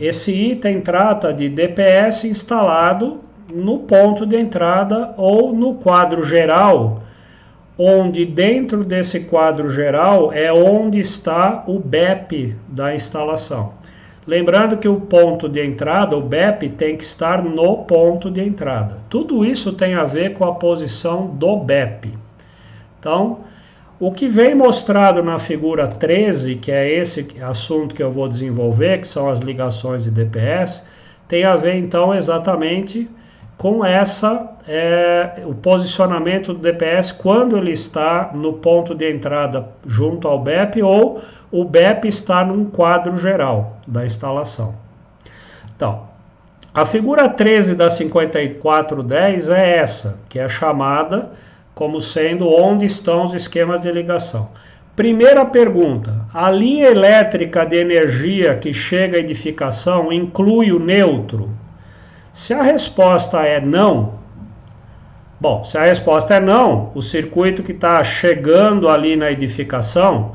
esse item trata de DPS instalado no ponto de entrada ou no quadro geral, onde dentro desse quadro geral é onde está o BEP da instalação. Lembrando que o ponto de entrada, o BEP, tem que estar no ponto de entrada. Tudo isso tem a ver com a posição do BEP. Então, o que vem mostrado na figura 13, que é esse assunto que eu vou desenvolver, que são as ligações de DPS, tem a ver então exatamente com o posicionamento do DPS quando ele está no ponto de entrada junto ao BEP ou o BEP está num quadro geral da instalação. Então, a figura 13 da 5410 é essa, que é chamada como sendo onde estão os esquemas de ligação. Primeira pergunta, a linha elétrica de energia que chega à edificação inclui o neutro? Se a resposta é não, bom, se a resposta é não, o circuito que está chegando ali na edificação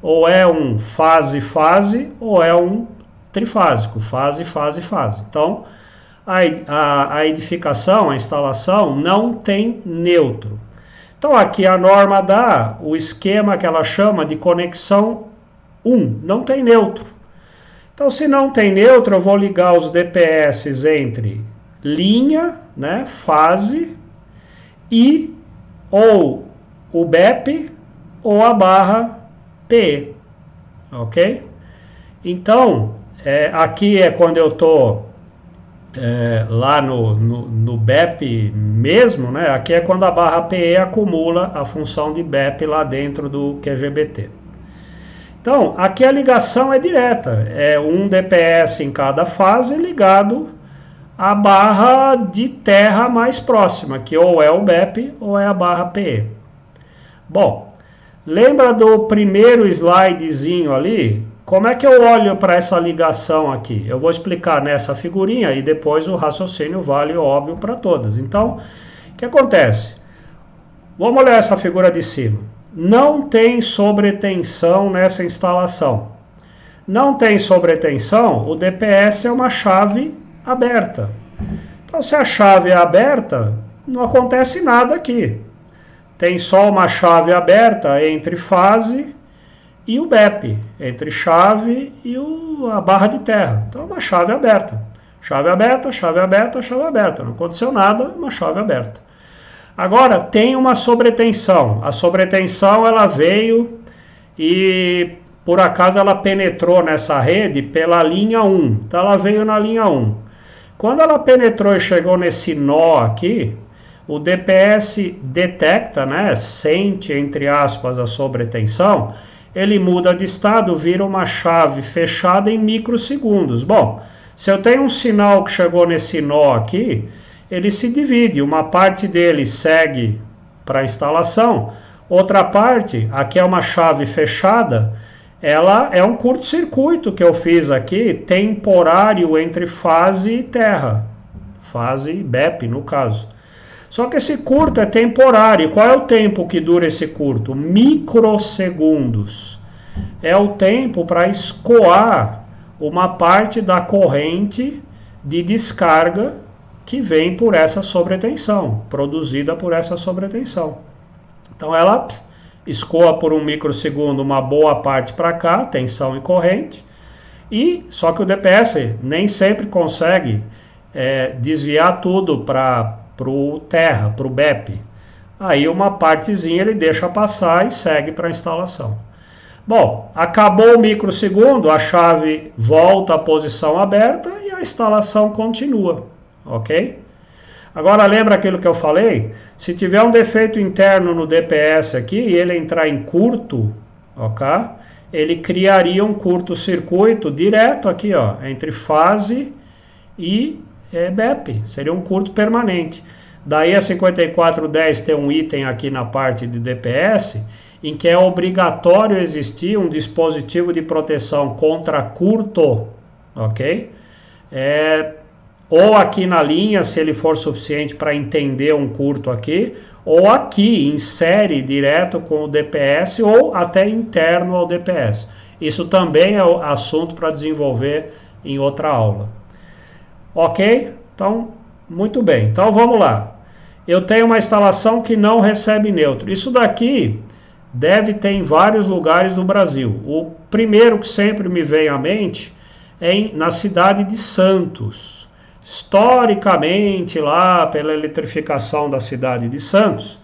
ou é um fase-fase ou é um trifásico, fase-fase-fase. Então, a edificação, a instalação não tem neutro. Então, aqui a norma dá o esquema que ela chama de conexão 1, não tem neutro. Então, se não tem neutro, eu vou ligar os DPS entre linha, né, fase, e ou o BEP ou a barra PE, ok? Então, aqui é quando eu estou lá no BEP mesmo, né? Aqui é quando a barra PE acumula a função de BEP lá dentro do QGBT. Então, aqui a ligação é direta, é um DPS em cada fase ligado à barra de terra mais próxima, que ou é o BEP ou é a barra PE. Bom, lembra do primeiro slidezinho ali? Como é que eu olho para essa ligação aqui? Eu vou explicar nessa figurinha e depois o raciocínio vale óbvio para todas. Então, o que acontece? Vamos olhar essa figura de cima. Não tem sobretensão nessa instalação. Não tem sobretensão, o DPS é uma chave aberta. Então, se a chave é aberta, não acontece nada aqui. Tem só uma chave aberta entre fase e o BEP, entre chave e a barra de terra. Então, é uma chave aberta. Chave aberta, chave aberta, chave aberta. Não aconteceu nada, uma chave aberta. Agora, tem uma sobretensão. A sobretensão, ela veio e, por acaso, ela penetrou nessa rede pela linha 1. Então, ela veio na linha 1. Quando ela penetrou e chegou nesse nó aqui, o DPS detecta, né, sente, entre aspas, a sobretensão, ele muda de estado, vira uma chave fechada em microsegundos. Bom, se eu tenho um sinal que chegou nesse nó aqui, ele se divide, uma parte dele segue para a instalação, outra parte, aqui é uma chave fechada, ela é um curto-circuito que eu fiz aqui, temporário entre fase e terra, fase e BEP no caso. Só que esse curto é temporário. Qual é o tempo que dura esse curto? Microsegundos. É o tempo para escoar uma parte da corrente de descarga que vem por essa sobretensão, produzida por essa sobretensão. Então ela escoa por um microsegundo uma boa parte para cá, tensão e corrente, e só que o DPS nem sempre consegue desviar tudo para o terra, para o BEP. Aí uma partezinha ele deixa passar e segue para a instalação. Bom, acabou o microsegundo, a chave volta à posição aberta e a instalação continua. Ok? Agora lembra aquilo que eu falei? Se tiver um defeito interno no DPS aqui e ele entrar em curto, ok? Ele criaria um curto-circuito direto aqui, ó, entre fase e BEP. Seria um curto permanente. Daí a 5410 tem um item aqui na parte de DPS em que é obrigatório existir um dispositivo de proteção contra curto, ok? Ou aqui na linha, se ele for suficiente para entender um curto aqui, ou aqui, em série, direto com o DPS, ou até interno ao DPS. Isso também é assunto para desenvolver em outra aula. Ok? Então, muito bem. Então vamos lá. Eu tenho uma instalação que não recebe neutro. Isso daqui deve ter em vários lugares do Brasil. O primeiro que sempre me vem à mente é na cidade de Santos. Historicamente, lá pela eletrificação da cidade de Santos,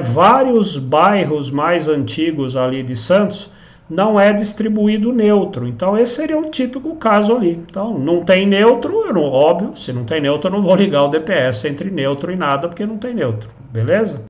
vários bairros mais antigos ali de Santos não é distribuído neutro. Então esse seria um típico caso ali. Então não tem neutro, óbvio, se não tem neutro eu não vou ligar o DPS entre neutro e nada, porque não tem neutro, beleza?